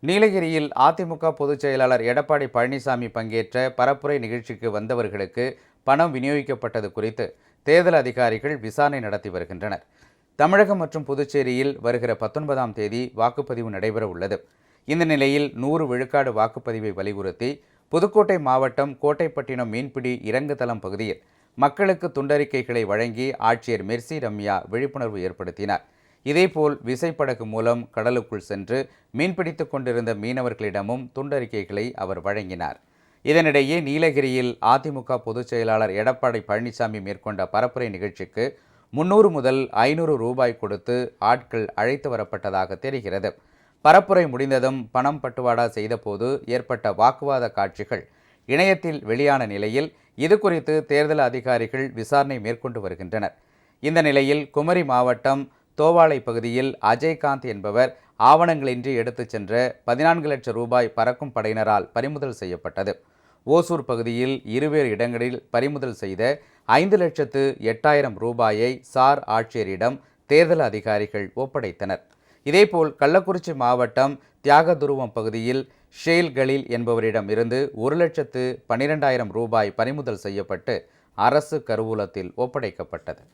நீலகிரியில் அதிமுக பொதுச் செயலாளர் எடப்பாடி பழனிசாமி பங்கேற்ற பரப்புரை நிகழ்ச்சிக்கு வந்தவர்களுக்கு பணம் விநியோகிக்கப்பட்டது குறித்து தேர்தல் அதிகாரிகள் விசாரணை நடத்தி வருகின்றனர். தமிழகம் மற்றும் புதுச்சேரியில் வருகிற 19ஆம் தேதி வாக்குப்பதிவு நடைபெற உள்ளது. இந்த நிலையில் 100 விழுக்காடு வாக்குப்பதிவை வலியுறுத்தி புதுக்கோட்டை மாவட்டம் கோட்டைப்பட்டினம் மீன்பிடி இறங்குதளம் பகுதியில் மக்களுக்கு துண்டறிக்கைகளை வழங்கி ஆட்சியர் மெர்சி ரம்யா விழிப்புணர்வு ஏற்படுத்தினார். இதேபோல் விசைப்படகு மூலம் கடலுக்குள் சென்று மீன்பிடித்துக் கொண்டிருந்த மீனவர்களிடமும் துண்டறிக்கைகளை அவர் வழங்கினார். இதனிடையே நீலகிரியில் அதிமுக பொதுச் செயலாளர் எடப்பாடி பழனிசாமி மேற்கொண்ட பரப்புரை நிகழ்ச்சிக்கு 300 முதல் 500 ரூபாய் கொடுத்து ஆட்கள் அழைத்து வரப்பட்டதாக தெரிகிறது. பரப்புரை முடிந்ததும் பணம் பட்டுவாடா செய்தபோது ஏற்பட்ட வாக்குவாத காட்சிகள் இணையத்தில் வெளியான நிலையில் இதுகுறித்து தேர்தல் அதிகாரிகள் விசாரணை மேற்கொண்டு வருகின்றனர். இந்த நிலையில் குமரி மாவட்டம் தோவாளை பகுதியில் அஜய்காந்த் என்பவர் ஆவணங்களின்றி எடுத்துச் சென்ற 14 லட்சம் ரூபாய் பறக்கும் படையினரால் பறிமுதல் செய்யப்பட்டது. ஓசூர் பகுதியில் இருவேறு இடங்களில் பறிமுதல் செய்த 5,08,000 ரூபாயை சார் ஆட்சியரிடம் தேர்தல் அதிகாரிகள் ஒப்படைத்தனர். இதேபோல் கள்ளக்குறிச்சி மாவட்டம் தியாகதுருவம் பகுதியில் ஷேல் கலீல் என்பவரிடம் இருந்து 1,12,000 ரூபாய் பறிமுதல் செய்யப்பட்டு அரசு கருவூலத்தில் ஒப்படைக்கப்பட்டது.